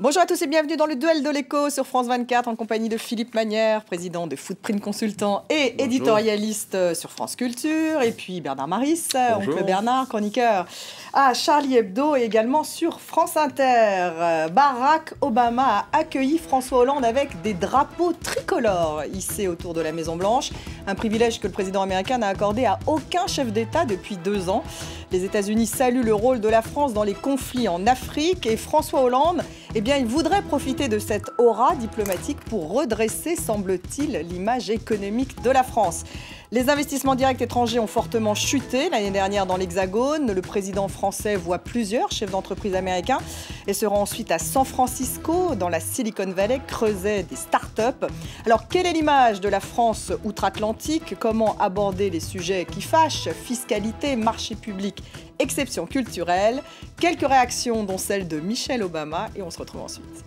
Bonjour à tous et bienvenue dans le Duel de l'écho sur France 24 en compagnie de Philippe Manière, président de Footprint Consultant et éditorialiste sur France Culture, et puis Bernard Maris, oncle Bernard, chroniqueur à Charlie Hebdo et également sur France Inter. Barack Obama a accueilli François Hollande avec des drapeaux tricolores hissés autour de la Maison-Blanche, un privilège que le président américain n'a accordé à aucun chef d'État depuis 2 ans. Les États-Unis saluent le rôle de la France dans les conflits en Afrique et François Hollande, eh bien, il voudrait profiter de cette aura diplomatique pour redresser, semble-t-il, l'image économique de la France. Les investissements directs étrangers ont fortement chuté l'année dernière dans l'Hexagone. Le président français voit plusieurs chefs d'entreprise américains et se rend ensuite à San Francisco, dans la Silicon Valley, creuset des start-up. Alors, quelle est l'image de la France outre-Atlantique? Comment aborder les sujets qui fâchent? Fiscalité, marché public, exception culturelle. Quelques réactions, dont celle de Michelle Obama, et on se retrouve ensuite.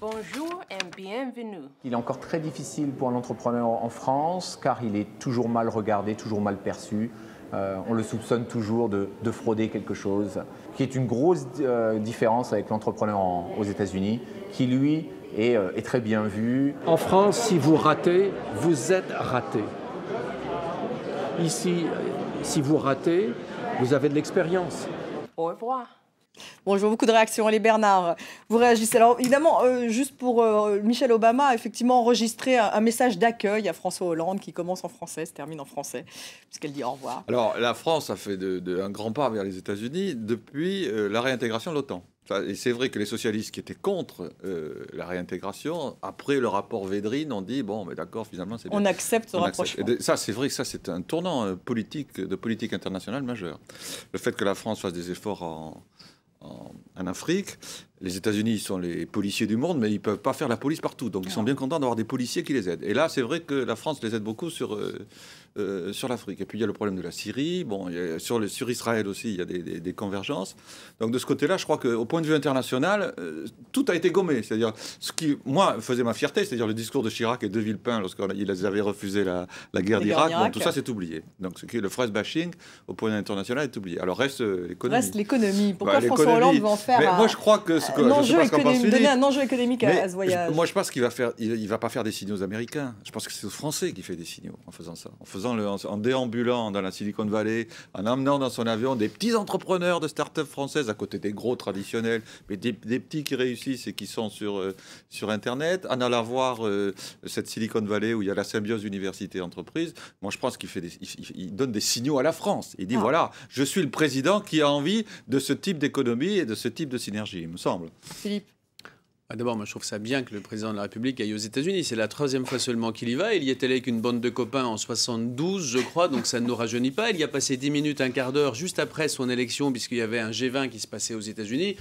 Bonjour et bienvenue. Il est encore très difficile pour un entrepreneur en France car il est toujours mal regardé, toujours mal perçu. On le soupçonne toujours de frauder quelque chose, qui est une grosse différence avec l'entrepreneur aux États-Unis, qui lui est très bien vu. En France, si vous ratez, vous êtes raté. Ici, si vous ratez, vous avez de l'expérience. Au revoir. Bon, je vois beaucoup de réactions. Allez, Bernard, vous réagissez. Alors, évidemment, juste pour Michelle Obama, a effectivement enregistré un message d'accueil à François Hollande qui commence en français, se termine en français, puisqu'elle dit au revoir. Alors, la France a fait un grand pas vers les États-Unis depuis la réintégration de l'OTAN. Et c'est vrai que les socialistes qui étaient contre la réintégration, après le rapport Védrine, ont dit bon, mais d'accord, finalement, c'est bien. On accepte ce rapprochement. Ça, c'est vrai que ça, c'est un tournant de politique internationale majeur. Le fait que la France fasse des efforts en Afrique. Les États-Unis sont les policiers du monde, mais ils ne peuvent pas faire la police partout. Donc, ils sont bien contents d'avoir des policiers qui les aident. Et là, c'est vrai que la France les aide beaucoup sur l'Afrique. Et puis, il y a le problème de la Syrie. Bon, sur Israël aussi, il y a des convergences. Donc, de ce côté-là, je crois qu'au point de vue international, tout a été gommé. C'est-à-dire, ce qui, moi, faisait ma fierté, c'est-à-dire le discours de Chirac et de Villepin lorsqu'ils avaient refusé la guerre d'Irak. Bon, tout ça, c'est oublié. Donc, ce qui est le phrase bashing au point international est oublié. Alors, reste l'économie. Reste l'économie. Pourquoi François Hollande va en faire moi, je crois que donner un enjeu économique à ce voyage. Moi, je pense qu'il va faire. Il va pas faire des signaux aux Américains. Je pense que c'est aux Français qui fait des signaux en faisant ça, en déambulant dans la Silicon Valley, en emmenant dans son avion des petits entrepreneurs de start-up françaises à côté des gros traditionnels, mais des petits qui réussissent et qui sont sur Internet, en allant voir cette Silicon Valley où il y a la symbiose université-entreprise. Moi, je pense il donne des signaux à la France. Il dit voilà, je suis le président qui a envie de ce type d'économie et de ce type de synergie, il me semble. Philippe. D'abord, moi, je trouve ça bien que le président de la République aille aux États-Unis. C'est la 3e fois seulement qu'il y va. Il y est allé avec une bande de copains en 72, je crois, donc ça ne nous rajeunit pas. Il y a passé 10 minutes, un quart d'heure, juste après son élection, puisqu'il y avait un G20 qui se passait aux États-Unis.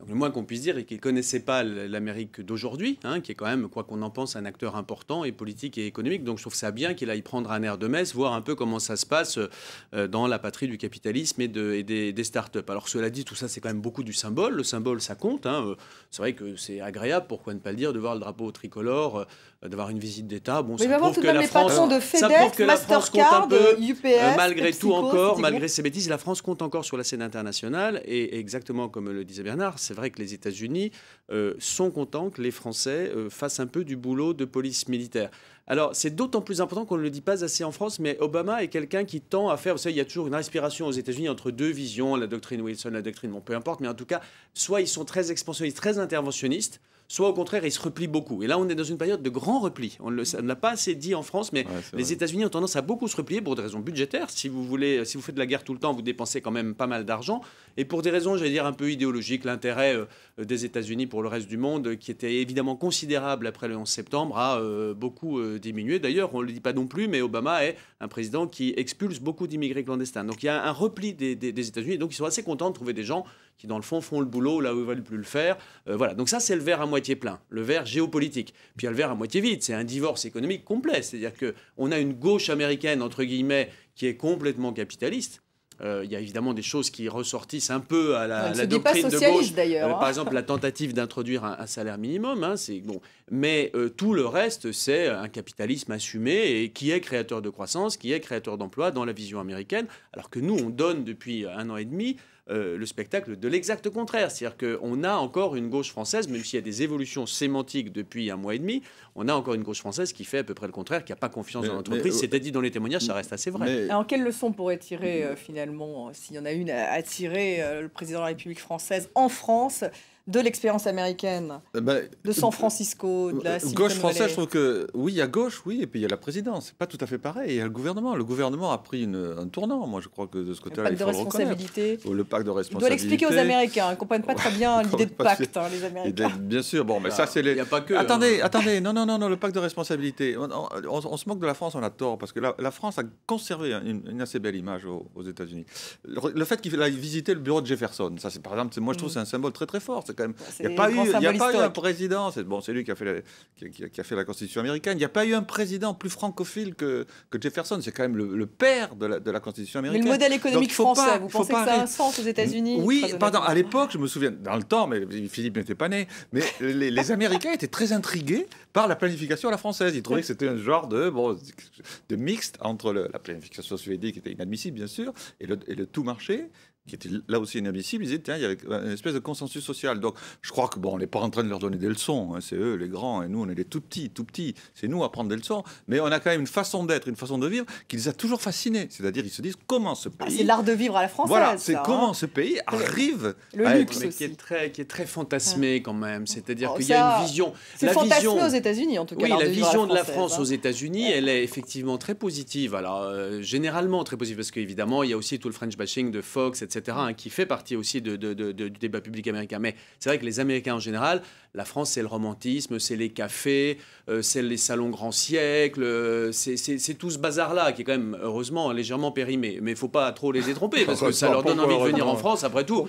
Donc, le moins qu'on puisse dire est qu'il ne connaissait pas l'Amérique d'aujourd'hui, qui est quand même, quoi qu'on en pense, un acteur important et politique et économique. Donc je trouve ça bien qu'il aille prendre un air de messe, voir un peu comment ça se passe dans la patrie du capitalisme et des start-up. Alors cela dit, tout ça, c'est quand même beaucoup du symbole. Le symbole, ça compte. C'est vrai que c'est agréable, pourquoi ne pas le dire, de voir le drapeau tricolore, d'avoir une visite d'État. Bon, ça prouve que la France, Mastercard, UPS, malgré PepsiCo, tout encore, malgré ses bêtises, la France compte encore sur la scène internationale. Et exactement comme le disait Bernard, c'est vrai que les États-Unis sont contents que les Français fassent un peu du boulot de police militaire. Alors, c'est d'autant plus important qu'on ne le dit pas assez en France, mais Obama est quelqu'un qui tend à faire... Vous savez, il y a toujours une respiration aux États-Unis entre deux visions, la doctrine Wilson, la doctrine... Bon, peu importe, mais en tout cas, soit ils sont très expansionnistes, très interventionnistes, soit au contraire, ils se replient beaucoup. Et là, on est dans une période de grand repli. On ne l'a pas assez dit en France, mais les États-Unis ont tendance à beaucoup se replier pour des raisons budgétaires. Si vous faites de la guerre tout le temps, vous dépensez quand même pas mal d'argent. Et pour des raisons, j'allais dire, un peu idéologiques, l'intérêt des États-Unis pour le reste du monde, qui était évidemment considérable après le 11 septembre, a beaucoup diminué. D'ailleurs, on ne le dit pas non plus, mais Obama est un président qui expulse beaucoup d'immigrés clandestins. Donc il y a un repli des États-Unis. Donc ils sont assez contents de trouver des gens qui, dans le fond, font le boulot là où ils ne veulent plus le faire. Voilà. Donc ça, c'est le verre à moitié plein, le verre géopolitique. Puis il y a le verre à moitié vide. C'est un divorce économique complet. C'est-à-dire qu'on a une gauche américaine, entre guillemets, qui est complètement capitaliste, Il y a évidemment des choses qui ressortissent un peu à la se dit pas doctrine de socialiste, gauche. d'ailleurs, Par exemple, la tentative d'introduire un salaire minimum, hein, c'est bon. Mais tout le reste, c'est un capitalisme assumé et qui est créateur de croissance, qui est créateur d'emplois dans la vision américaine, alors que nous, on donne depuis 1 an et demi le spectacle de l'exact contraire. C'est-à-dire qu'on a encore une gauche française, même s'il y a des évolutions sémantiques depuis 1 mois et demi, on a encore une gauche française qui fait à peu près le contraire, qui n'a pas confiance dans l'entreprise. C'était dit dans les témoignages, ça reste assez vrai. Alors, quelle leçon pourrait tirer finalement, s'il y en a une à tirer, le président de la République française en France de l'expérience américaine, de San Francisco, de la Silicon gauche Valley? française, je trouve que oui, il y a gauche, oui, et puis il y a la présidence. C'est pas tout à fait pareil. Il y a le gouvernement. Le gouvernement a pris un tournant. Moi, je crois que de ce côté-là, il faut le reconnaître. Le pacte de responsabilité. Il doit l'expliquer aux Américains. Ils ne comprennent pas très bien l'idée de pacte, les Américains. Bien sûr. Bon, mais ça, c'est les. Il n'y a pas que. Attendez. Non, le pacte de responsabilité. On se moque de la France, on a tort, parce que la France a conservé une assez belle image aux États-Unis. Le fait qu'il aille visiter le bureau de Jefferson, ça, c'est par exemple, moi, je trouve que c'est un symbole très très fort. C'est quand même. Il n'y a pas eu un président, c'est lui qui a fait la Constitution américaine, il n'y a pas eu un président plus francophile que Jefferson, c'est quand même le père de la Constitution américaine. Mais le modèle économique français, vous pensez que ça a un sens aux États-Unis? Oui, pardon, à l'époque, je me souviens, dans le temps, mais Philippe n'était pas né, mais les Américains étaient très intrigués par la planification à la française. Ils trouvaient que c'était un genre de mixte entre la planification soviétique, qui était inadmissible, bien sûr, et le tout marché, qui était là aussi inadmissible. Ils disaient, tiens, il y avait une espèce de consensus social. Donc, je crois que, on n'est pas en train de leur donner des leçons. Hein, c'est eux, les grands, et nous, on est les tout petits. C'est nous à prendre des leçons. Mais on a quand même une façon d'être, une façon de vivre qui les a toujours fascinés. C'est-à-dire, ils se disent, comment ce pays... c'est l'art de vivre à la française. Voilà, c'est comment ce pays arrive... Le luxe mais aussi. qui est très fantasmé quand même. C'est-à-dire qu'il y a une vision... C'est fantasmé aux États-Unis, en tout cas. Oui, la vision de la France aux États-Unis, elle est effectivement très positive. Alors, généralement très positive, parce qu'évidemment, il y a aussi tout le French bashing de Fox, etc., qui fait partie aussi du débat public américain. Mais c'est vrai que les Américains en général, la France, c'est le romantisme, c'est les cafés, c'est les salons grand siècle, c'est tout ce bazar-là qui est quand même, heureusement, légèrement périmé. Mais il ne faut pas trop les détromper, parce que ça leur donne envie de venir en France, après tout.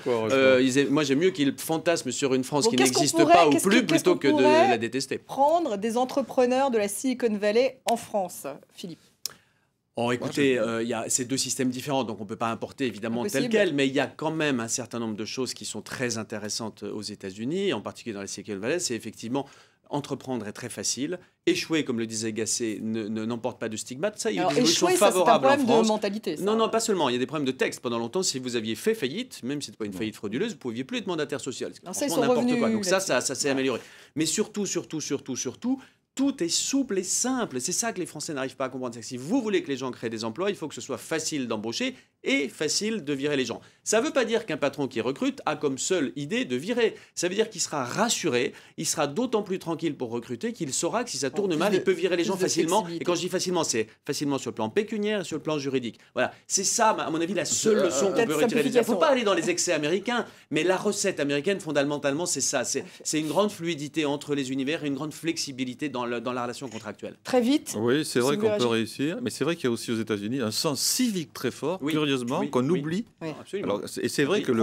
Moi, j'aime mieux qu'ils fantasment sur une France qui n'existe pas ou plus, plutôt que de la détester. Prendre des entrepreneurs de la Silicon Valley en France, Philippe. Oh, écoutez, c'est 2 systèmes différents, donc on ne peut pas importer évidemment tel quel, mais il y a quand même un certain nombre de choses qui sont très intéressantes aux États-Unis, en particulier dans la Silicon Valley. C'est effectivement entreprendre est très facile. Échouer, comme le disait Gasset, n'emporte pas de stigmate. Ça, il y a des évolutions favorables en France. C'est un problème de mentalité. Ça. Non, pas seulement. Il y a des problèmes de texte. Pendant longtemps, si vous aviez fait faillite, même si ce n'était pas une faillite frauduleuse, vous ne pouviez plus être mandataire social. C'est n'importe quoi. Donc ça s'est amélioré. Mais surtout, tout est souple et simple. C'est ça que les Français n'arrivent pas à comprendre. C'est que si vous voulez que les gens créent des emplois, il faut que ce soit facile d'embaucher et facile de virer les gens. Ça ne veut pas dire qu'un patron qui recrute a comme seule idée de virer. Ça veut dire qu'il sera rassuré, il sera d'autant plus tranquille pour recruter qu'il saura que si ça tourne mal, il peut virer les gens facilement. Et quand je dis facilement, c'est facilement sur le plan pécuniaire et sur le plan juridique. Voilà, c'est ça, à mon avis, la seule leçon qu'on peut retirer. Il ne faut pas aller dans les excès américains, mais la recette américaine, fondamentalement, c'est ça. C'est une grande fluidité entre les univers et une grande flexibilité dans la relation contractuelle. Très vite. Oui, c'est vrai qu'on peut réussir, mais c'est vrai qu'il y a aussi aux États-Unis un sens civique très fort, curieusement, qu'on oublie. Oui. Absolument. Alors, et c'est vrai que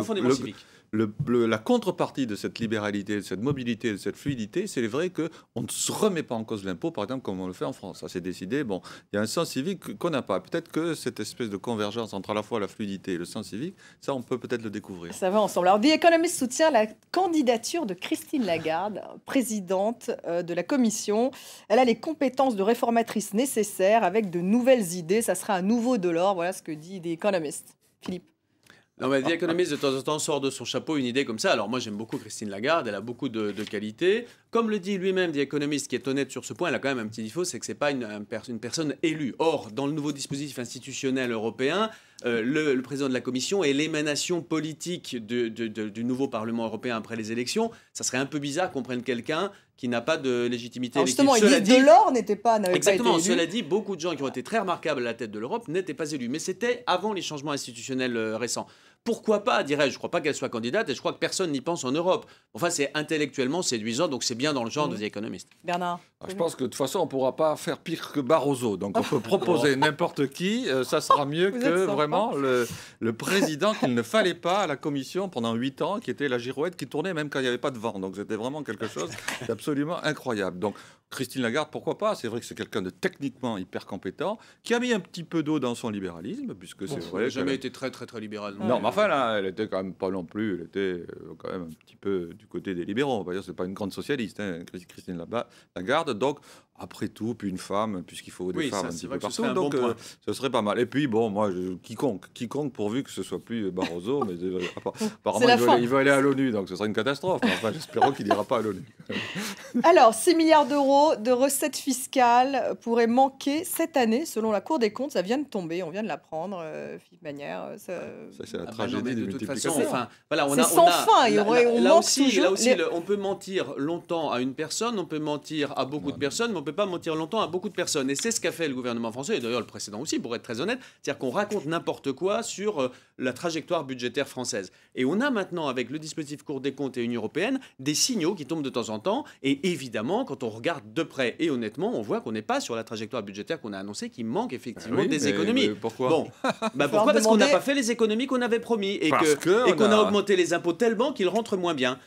la contrepartie de cette libéralité, de cette mobilité, de cette fluidité, c'est vrai qu'on ne se remet pas en cause l'impôt, par exemple, comme on le fait en France. Ça, c'est décidé. Bon, il y a un sens civique qu'on n'a pas. Peut-être que cette espèce de convergence entre à la fois la fluidité et le sens civique, ça, on peut peut-être le découvrir. Ça va ensemble. Alors, The Economist soutient la candidature de Christine Lagarde, présidente de la Commission. Elle a les compétences de réformatrice nécessaires avec de nouvelles idées. Ça sera un nouveau Delors. Voilà ce que dit The Economist. Philippe. Non, mais The Economist, de temps en temps, sort de son chapeau une idée comme ça. Alors moi, j'aime beaucoup Christine Lagarde, elle a beaucoup de qualités. Comme le dit lui-même The Economist, qui est honnête sur ce point, elle a quand même un petit défaut, c'est que ce n'est pas une personne élue. Or, dans le nouveau dispositif institutionnel européen, le président de la Commission est l'émanation politique du nouveau Parlement européen après les élections. Ça serait un peu bizarre qu'on prenne quelqu'un qui n'a pas de légitimité élective. Justement, Delors n'avait pas été élu. Exactement. Cela dit, beaucoup de gens qui ont été très remarquables à la tête de l'Europe n'étaient pas élus. Mais c'était avant les changements institutionnels récents. Pourquoi pas, dirais-je. Je ne crois pas qu'elle soit candidate et je crois que personne n'y pense en Europe. Enfin, c'est intellectuellement séduisant, donc c'est bien dans le genre de The Economist. Bernard. Je pense que de toute façon, on ne pourra pas faire pire que Barroso. Donc on peut proposer n'importe qui. Ça sera mieux que vraiment le président qu'il ne fallait pas à la Commission pendant 8 ans, qui était la girouette qui tournait même quand il n'y avait pas de vent. Donc c'était vraiment quelque chose d'absolument incroyable. Donc Christine Lagarde, pourquoi pas? C'est vrai que c'est quelqu'un de techniquement hyper compétent, qui a mis un petit peu d'eau dans son libéralisme, puisque c'est vrai. Elle n'a jamais été très libérale. Non, mais enfin, là, elle était quand même pas non plus, elle était quand même un petit peu du côté des libéraux. On va dire, c'est pas une grande socialiste, hein, Christine Lagarde. Donc, après tout, puis une femme, puisqu'il faut des femmes un petit peu partout. Donc, ce serait pas mal. Et puis, bon, moi, quiconque pourvu que ce soit plus Barroso, mais apparemment, il veut aller à l'ONU, donc ce serait une catastrophe. Enfin, j'espère qu'il n'ira pas à l'ONU. Alors, 6 milliards d'euros de recettes fiscales pourraient manquer cette année, selon la Cour des comptes. Ça vient de tomber, on vient de l'apprendre, Philippe Manière. Ça, c'est la tragédie de toute façon. Enfin, voilà, c'est sans fin. Là aussi, on peut mentir longtemps à une personne, on peut mentir à beaucoup de personnes, mais on ne peut pas mentir longtemps à beaucoup de personnes. Et c'est ce qu'a fait le gouvernement français, et d'ailleurs le précédent aussi, pour être très honnête. C'est-à-dire qu'on raconte n'importe quoi sur la trajectoire budgétaire française. Et on a maintenant, avec le dispositif Cour des comptes et Union européenne, des signaux qui tombent de temps en temps. Et évidemment, quand on regarde de près et honnêtement, on voit qu'on n'est pas sur la trajectoire budgétaire qu'on a annoncée, qu'il manque effectivement des économies. Mais pourquoi? Pourquoi? Parce qu'on n'a pas fait les économies qu'on avait promis et qu'on a augmenté les impôts tellement qu'ils rentrent moins bien.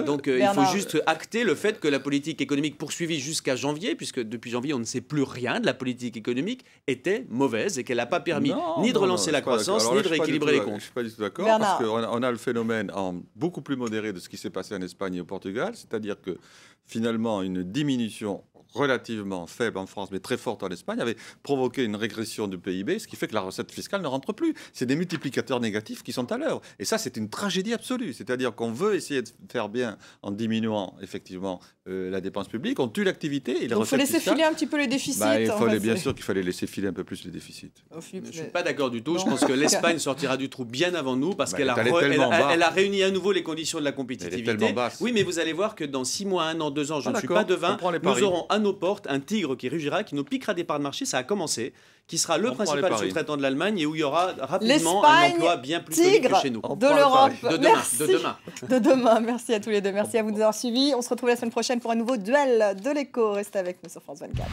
Donc il faut juste acter le fait que la politique économique poursuivie jusqu'à janvier, puisque depuis janvier on ne sait plus rien de la politique économique, était mauvaise et qu'elle n'a pas permis ni de relancer la croissance, ni de rééquilibrer les comptes. Je ne suis pas du tout d'accord, parce qu'on a le phénomène beaucoup plus modéré de ce qui s'est passé en Espagne et au Portugal, c'est-à-dire que finalement une diminution relativement faible en France, mais très forte en Espagne, avait provoqué une régression du PIB, ce qui fait que la recette fiscale ne rentre plus. C'est des multiplicateurs négatifs qui sont à l'œuvre. Et ça, c'est une tragédie absolue. C'est-à-dire qu'on veut essayer de faire bien en diminuant effectivement la dépense publique, on tue l'activité et les recettes fiscales. Il faut laisser filer un petit peu les déficits. Bien sûr qu'il fallait laisser filer un peu plus les déficits. Je ne suis pas d'accord du tout. Non. Je pense que l'Espagne sortira du trou bien avant nous parce qu'elle a réuni à nouveau les conditions de la compétitivité. Oui, mais vous allez voir que dans 6 mois, 1 an, 2 ans, je ne suis pas devin, nous aurons à nos portes un tigre qui rugira, qui nous piquera des parts de marché, ça a commencé, qui sera le principal sous-traitant de l'Allemagne et où il y aura rapidement un emploi bien plus solide que chez nous. De l'Europe. De demain. Merci à tous les deux. Merci à vous de nous avoir suivis. On se retrouve la semaine prochaine pour un nouveau duel de l'écho. Restez avec nous sur France 24.